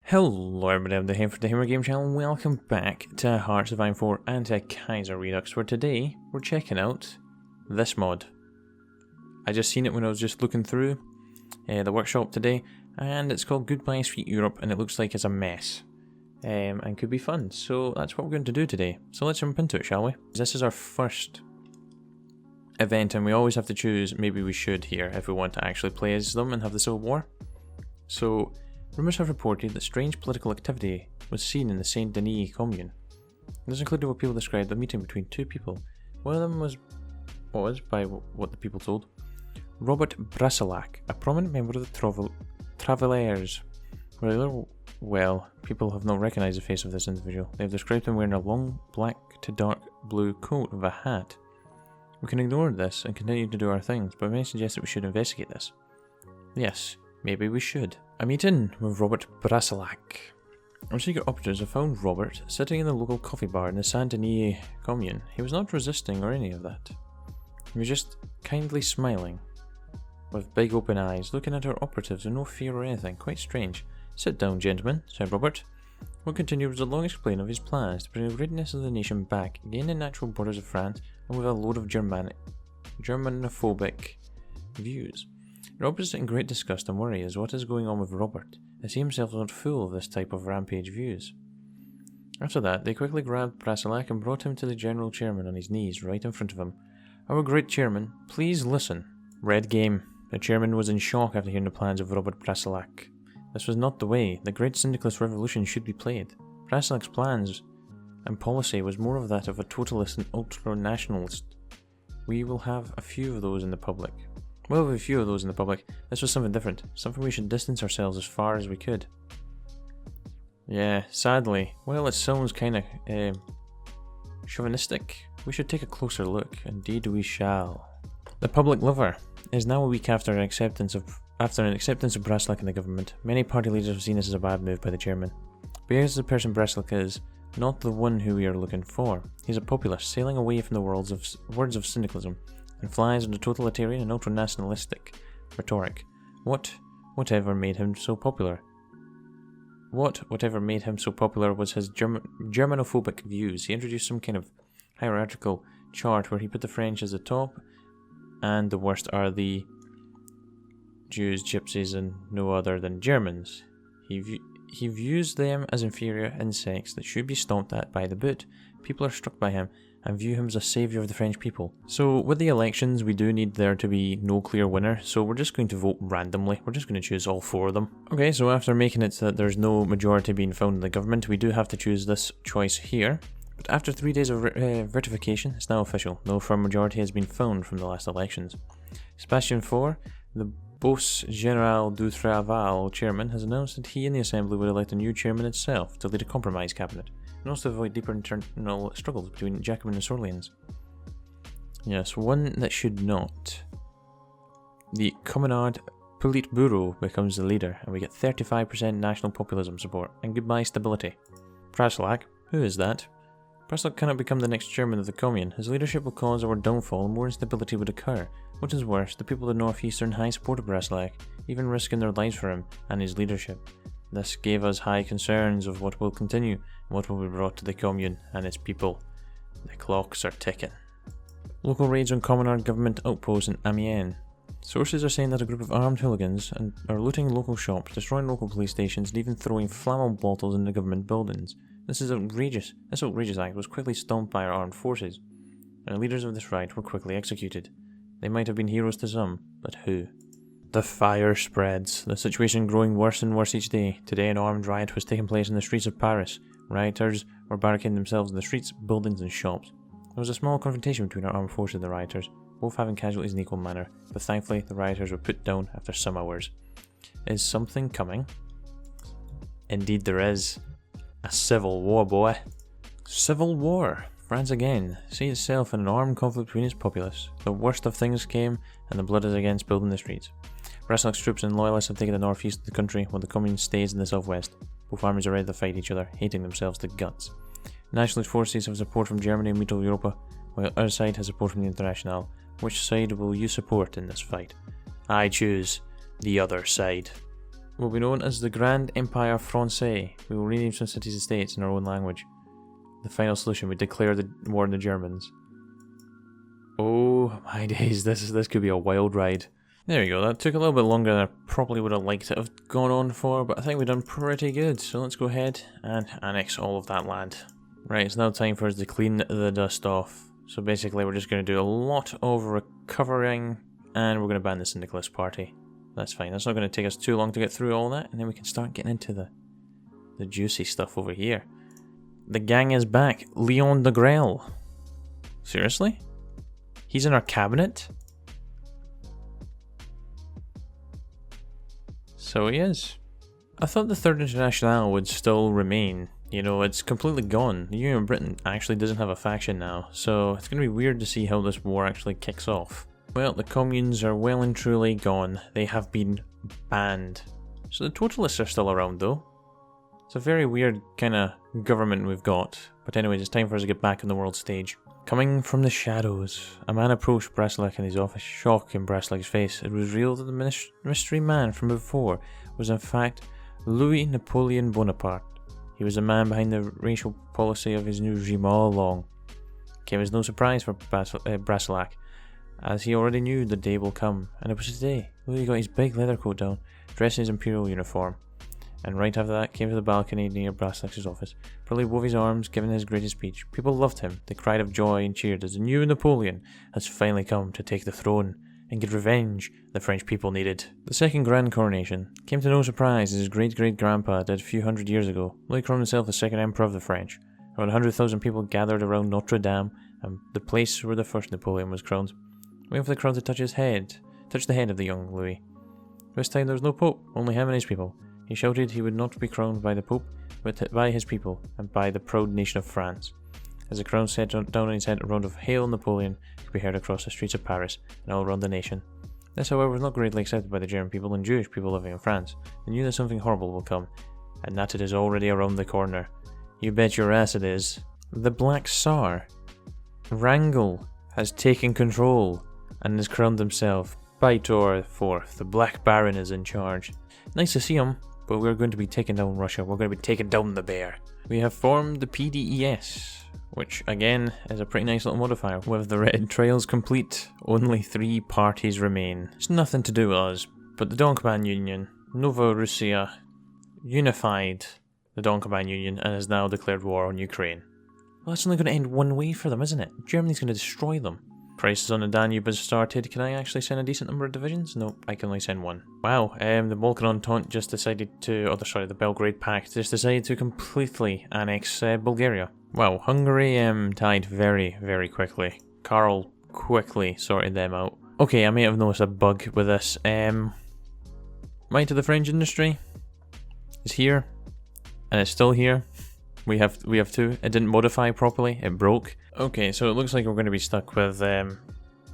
Hello everybody, I'm the Head for the Hammer Game channel and welcome back to Hearts of Iron 4 and to Kaiserredux, where today we're checking out this mod. I just seen it when I was just looking through the workshop today, and it's called Goodbye Sweet Europe, and it looks like it's a mess. And could be fun, so that's what we're going to do today. So let's jump into it, shall we? This is our first event, and we always have to choose, maybe we should here, if we want to actually play as them and have the Civil War. So, rumours have reported that strange political activity was seen in the Saint Denis commune. This included what people described a meeting between two people. One of them was, by what the people told, Robert Brasillach, a prominent member of the Travailleurs. Well, people have not recognised the face of this individual. They have described him wearing a long black to dark blue coat with a hat. We can ignore this and continue to do our things, but many suggest that we should investigate this. Yes, maybe we should. A meeting with Robert Brasillach. Our secret operatives have found Robert sitting in the local coffee bar in the Saint Denis commune. He was not resisting or any of that. He was just kindly smiling, with big open eyes, looking at our operatives with no fear or anything. Quite strange. Sit down, gentlemen, said Robert. We'll continue with a long explain of his plans to bring the greatness of the nation back, gain the natural borders of France, and with a load of Germanophobic views. Robert is in great disgust and worry as what is going on with Robert, as he himself is not full of this type of rampage views. After that, they quickly grabbed Brasillach and brought him to the general chairman on his knees right in front of him. Our great chairman, please listen. Red game. The chairman was in shock after hearing the plans of Robert Brasillach. This was not the way the great Syndicalist revolution should be played. Brasillach's plans and policy was more of that of a totalist and ultra-nationalist. We will have a few of those in the public. This was something different, something we should distance ourselves as far as we could. Yeah, sadly, well, it sounds kinda, chauvinistic. We should take a closer look. Indeed we shall. The public lover is now a week after an acceptance of Brasillach in the government. Many party leaders have seen this as a bad move by the chairman. But here's the person Brasillach is, not the one who we are looking for. He's a populist, sailing away from the words of syndicalism, and flies into totalitarian and ultra-nationalistic rhetoric. Whatever made him so popular was his Germanophobic views. He introduced some kind of hierarchical chart where he put the French as the top, and the worst are the Jews, Gypsies, and no other than Germans. He views them as inferior insects that should be stomped at by the boot. People are struck by him and view him as a saviour of the French people. So with the elections, we do need there to be no clear winner, so we're just going to vote randomly. We're just going to choose all four of them. Okay, so after making it so that there's no majority being found in the government, we do have to choose this choice here. But after 3 days of verification, it's now official. No firm majority has been found from the last elections. Sebastian IV, the Boss General du Travail chairman, has announced that he and the Assembly would elect a new chairman itself to lead a compromise cabinet, and also avoid deeper internal struggles between Jacobin and Sorlians. Yes, one that should not. The Communard Politburo becomes the leader, and we get 35% national populism support, and goodbye stability. Brasillach, who is that? Brasillach cannot become the next chairman of the commune. His leadership will cause our downfall and more instability would occur. What is worse, the people of the Northeast are in high support of Brasillach, even risking their lives for him and his leadership. This gave us high concerns of what will continue and what will be brought to the commune and its people. The clocks are ticking. Local raids on Communard government outposts in Amiens. Sources are saying that a group of armed hooligans are looting local shops, destroying local police stations, and even throwing flammable bottles into government buildings. This is outrageous. This outrageous act was quickly stomped by our armed forces, and the leaders of this riot were quickly executed. They might have been heroes to some, but who? The fire spreads, the situation growing worse and worse each day. Today an armed riot was taking place in the streets of Paris. Rioters were barricading themselves in the streets, buildings and shops. There was a small confrontation between our armed forces and the rioters, both having casualties in equal manner, but thankfully the rioters were put down after some hours. Is something coming? Indeed there is. A civil war, boy. Civil war. France again sees itself in an armed conflict between its populace. The worst of things came, and the blood is again spilled in the streets. Brasillach's troops and loyalists have taken the northeast of the country, while the commune stays in the southwest. Both armies are ready to fight each other, hating themselves to guts. Nationalist forces have support from Germany and Middle Europa, while the other side has support from the International. Which side will you support in this fight? I choose the other side. will be known as the Grand Empire Francais. We will rename some cities and states in our own language. The final solution, we declare the war on the Germans. Oh my days, this could be a wild ride. There we go, that took a little bit longer than I probably would have liked it to have gone on for, but I think we've done pretty good. So let's go ahead and annex all of that land. Right, it's now time for us to clean the dust off. So basically we're just going to do a lot of recovering, and we're going to ban the Syndicalist party. That's fine, that's not going to take us too long to get through all that, and then we can start getting into the juicy stuff over here. The gang is back. Leon de Grelle. Seriously? He's in our cabinet? So he is. I thought the Third International would still remain. You know, it's completely gone. The Union of Britain actually doesn't have a faction now, so it's going to be weird to see how this war actually kicks off. Well, the communes are well and truly gone. They have been banned. So the totalists are still around though. It's a very weird kind of government we've got. But anyways, it's time for us to get back on the world stage. Coming from the shadows, a man approached Brasillach in his office, shock in Brasillach's face. It was revealed that the mystery man from before was in fact Louis Napoleon Bonaparte. He was the man behind the racial policy of his new regime all along. Came as no surprise for Brasillach, as he already knew the day will come, and it was today. Louis got his big leather coat down, dressed in his imperial uniform, and right after that came to the balcony near Brasillach's office, probably above his arms, giving his greatest speech. People loved him. They cried of joy and cheered as the new Napoleon has finally come to take the throne and get revenge the French people needed. The second grand coronation came to no surprise, as his great-great-grandpa did a few hundred years ago. Louis crowned himself the second emperor of the French. Around 100,000 people gathered around Notre Dame, and the place where the first Napoleon was crowned, waiting for the crown to touch the head of the young Louis. This time there was no pope, only him and his people. He shouted he would not be crowned by the pope, but by his people, and by the proud nation of France. As the crown set down on his head, a round of "Hail Napoleon" could be heard across the streets of Paris and all around the nation. This, however, was not greatly accepted by the German people and Jewish people living in France. They knew that something horrible will come, and that it is already around the corner. You bet your ass it is. The Black Tsar, Wrangel, has taken control and has crowned himself. By Tor IV, the Black Baron is in charge. Nice to see him, but we're going to be taking down Russia. We're going to be taking down the bear. We have formed the PDES, which again is a pretty nice little modifier. With the red trials complete, only 3 parties remain. It's nothing to do with us, but the Donkoban Union, Nova Russia, unified the Donkoban Union and has now declared war on Ukraine. Well, that's only going to end one way for them, isn't it? Germany's going to destroy them. Crisis on the Danube has started. Can I actually send a decent number of divisions? No, I can only send 1. Wow, the Balkan Entente just decided to, the Belgrade Pact just decided to completely annex Bulgaria. Wow, Hungary died very, very quickly. Karl quickly sorted them out. Okay, I may have noticed a bug with this. Might of the French industry is here, and it's still here. We have 2. It didn't modify properly. It broke. Okay, so it looks like we're going to be stuck with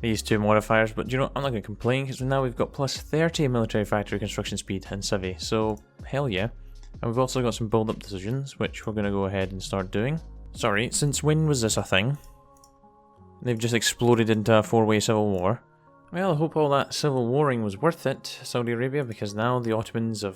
these 2 modifiers, but you know, I'm not going to complain because now we've got plus 30 military factory construction speed and civi, so hell yeah. And we've also got some build-up decisions, which we're going to go ahead and start doing. Sorry, since when was this a thing? They've just exploded into a 4-way civil war. Well, I hope all that civil warring was worth it, Saudi Arabia, because now the Ottomans are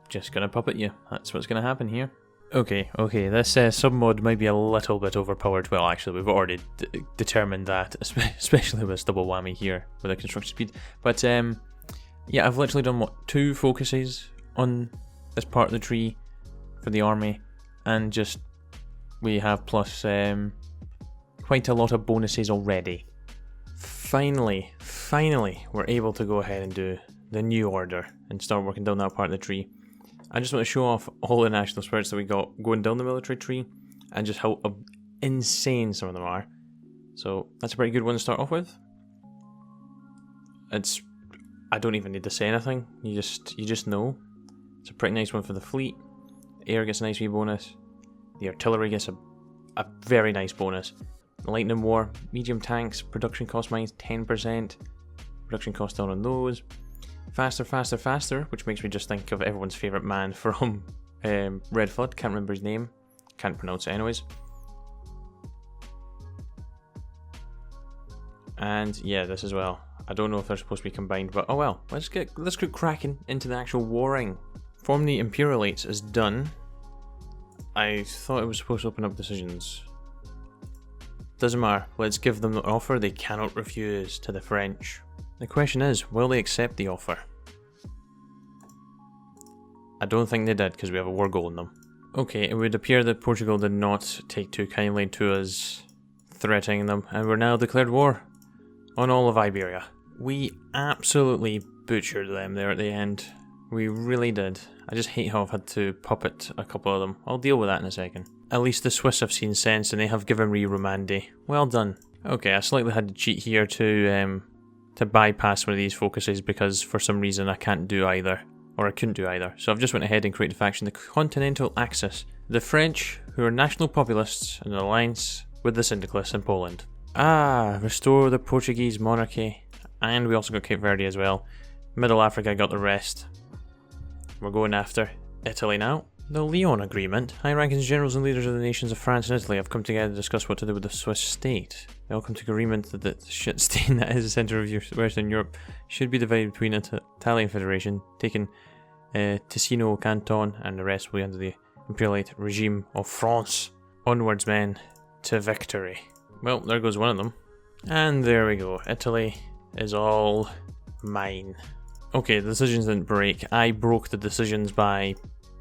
just gonna puppet you. That's what's gonna happen here. Okay, this submod might be a little bit overpowered. Well, actually, we've already determined that, especially with double whammy here with the construction speed. But yeah, I've literally done, 2 focuses on this part of the tree for the army, and just we have plus quite a lot of bonuses already. Finally, we're able to go ahead and do the new order and start working down that part of the tree. I just want to show off all the national spirits that we got going down the military tree and just how insane some of them are. So that's a pretty good one to start off with. I don't even need to say anything. You just know. It's a pretty nice one for the fleet. The air gets a nice wee bonus. The artillery gets a very nice bonus. The Lightning War, medium tanks, production cost minus 10%. Production cost down on those. Faster, which makes me just think of everyone's favourite man from Red Flood. Can't remember his name. Can't pronounce it anyways. And yeah, this as well. I don't know if they're supposed to be combined, but oh well. Let's get cracking into the actual warring. Form the Imperialates is done. I thought it was supposed to open up decisions. Doesn't matter. Let's give them the offer they cannot refuse to the French. The question is, will they accept the offer? I don't think they did, because we have a war goal in them. Okay, it would appear that Portugal did not take too kindly to us threatening them, and we're now declared war on all of Iberia. We absolutely butchered them there at the end. We really did. I just hate how I've had to puppet a couple of them. I'll deal with that in a second. At least the Swiss have seen sense and they have given me Romandie. Well done. Okay, I slightly had to cheat here to bypass one of these focuses because for some reason I can't do either. Or I couldn't do either. So I've just went ahead and created a faction, the Continental Axis. The French, who are national populists, in an alliance with the Syndicalists in Poland. Ah, restore the Portuguese monarchy. And we also got Cape Verde as well. Middle Africa got the rest. We're going after Italy now. The Lyon Agreement. High-ranking generals and leaders of the nations of France and Italy have come together to discuss what to do with the Swiss state. They all come to agreement that the shit stain that is the centre of Western Europe should be divided between Italian Federation, taking Ticino Canton, and the rest will be under the Imperialate regime of France. Onwards, men, to victory. Well, there goes one of them. And there we go. Italy is all mine. Okay, the decisions didn't break. I broke the decisions by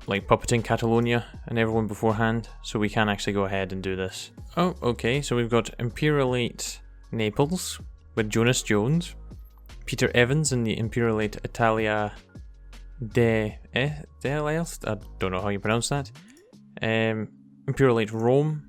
puppeting Catalonia and everyone beforehand, so we can actually go ahead and do this. Oh, okay, so we've got Imperialate Naples with Jonas Jones, Peter Evans in the Imperialate Italia dell'Est, I don't know how you pronounce that. Imperialate Rome,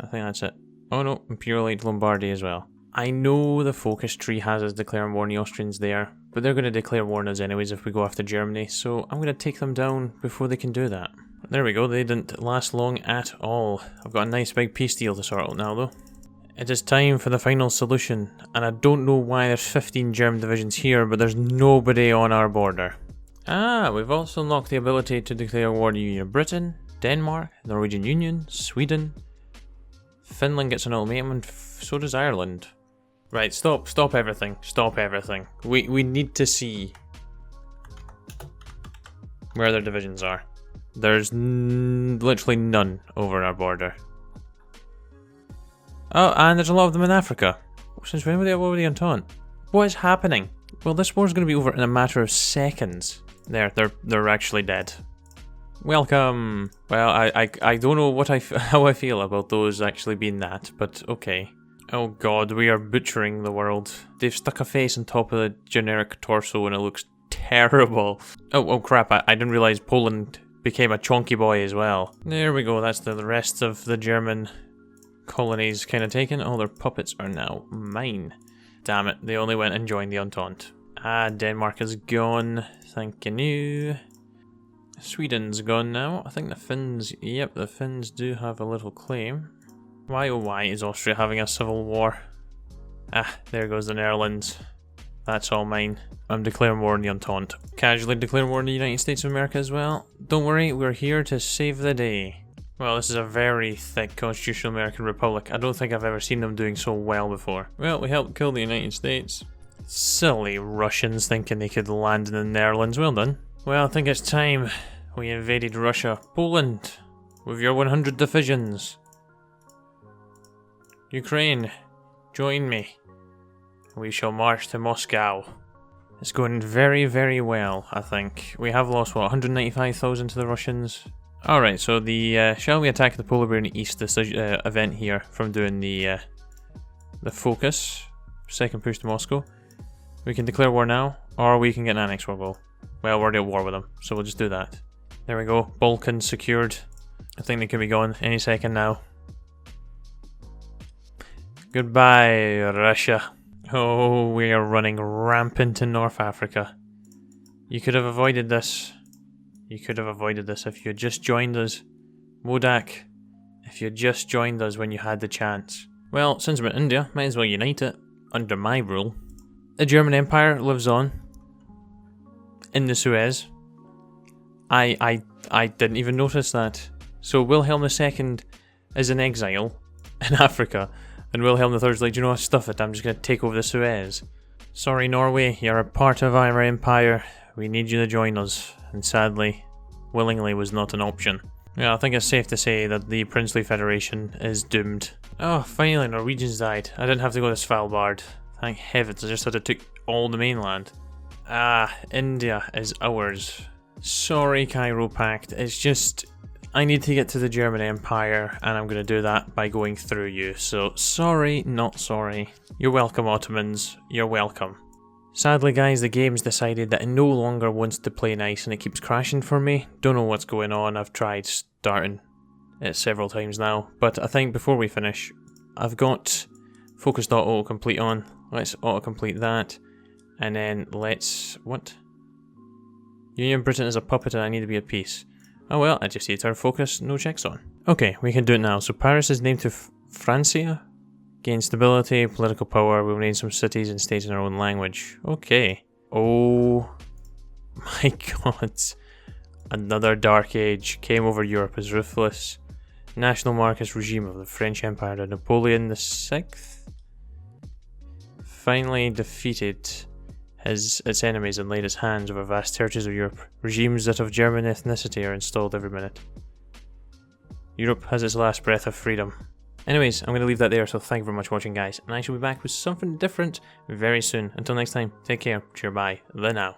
I think that's it. Oh no, Imperialate Lombardy as well. I know the focus tree has us declaring war on the Austrians there, but they're going to declare war on us anyways if we go after Germany, so I'm going to take them down before they can do that. There we go, they didn't last long at all. I've got a nice big peace deal to sort out now though. It is time for the final solution, and I don't know why there's 15 German divisions here, but there's nobody on our border. Ah, we've also unlocked the ability to declare war on the Union of Britain, Denmark, Norwegian Union, Sweden. Finland gets an ultimatum, and so does Ireland. Right, stop everything, stop everything. We need to see where their divisions are. There's literally none over our border. Oh, and there's a lot of them in Africa. Since when were they over the Entente? What is happening? Well, this war's going to be over in a matter of seconds. They're actually dead. Welcome. Well, I don't know how I feel about those actually being that, but okay. Oh god, we are butchering the world. They've stuck a face on top of the generic torso and it looks terrible. Oh crap, I didn't realise Poland became a chonky boy as well. There we go, that's the rest of the German colonies kind of taken. All their puppets are now mine. Damn it, they only went and joined the Entente. Ah, Denmark is gone. Thank you. Sweden's gone now. I think the Finns, yep, the Finns do have a little claim. Why oh why is Austria having a civil war? Ah, there goes the Netherlands. That's all mine. I'm declaring war on the Entente. Casually declaring war on the United States of America as well. Don't worry, we're here to save the day. Well, this is a very thick constitutional American republic. I don't think I've ever seen them doing so well before. Well, we helped kill the United States. Silly Russians thinking they could land in the Netherlands. Well done. Well, I think it's time we invaded Russia. Poland, with your 100 divisions. Ukraine, join me. We shall march to Moscow. It's going very, very well, I think. We have lost, what, 195,000 to the Russians? Alright, so the shall we attack the Polar Bear in the East event here from doing the focus. Second push to Moscow. We can declare war now, or we can get an annex war goal. Well, we're already at war with them, so we'll just do that. There we go, Balkans secured. I think they could be gone any second now. Goodbye, Russia. Oh, we are running rampant in North Africa. You could have avoided this. You could have avoided this if you had just joined us. Modak, if you had just joined us when you had the chance. Well, since we're in India, might as well unite it, under my rule. The German Empire lives on. In the Suez. I didn't even notice that. So Wilhelm II is in exile in Africa. And Wilhelm III is like, do you know what, stuff it, I'm just going to take over the Suez. Sorry, Norway, you're a part of our empire. We need you to join us, and sadly, willingly was not an option. Yeah, I think it's safe to say that the Princely Federation is doomed. Oh, finally, Norwegians died. I didn't have to go to Svalbard. Thank heavens, I just had to take all the mainland. Ah, India is ours. Sorry, Cairo Pact. It's just, I need to get to the German Empire, and I'm going to do that by going through you. So, sorry, not sorry. You're welcome, Ottomans. You're welcome. Sadly, guys, the game's decided that it no longer wants to play nice, and it keeps crashing for me. Don't know what's going on. I've tried starting it several times now, but I think before we finish, I've got focus.autocomplete on. Let's autocomplete that, and then let's... what? Union Britain is a puppet and I need to be at peace. Oh well, I just need to turn focus, no checks on. Okay, we can do it now. So Paris is named to Francia. Gain stability, political power, we'll name some cities and states in our own language. Okay. Oh my god. Another dark age came over Europe as ruthless. National monarchist regime of the French Empire under Napoleon VI finally defeated its enemies and laid its hands over vast territories of Europe. Regimes that of German ethnicity are installed every minute. Europe has its last breath of freedom. Anyways, I'm going to leave that there, so thank you very much for watching, guys, and I shall be back with something different very soon. Until next time, take care, cheer bye, the now.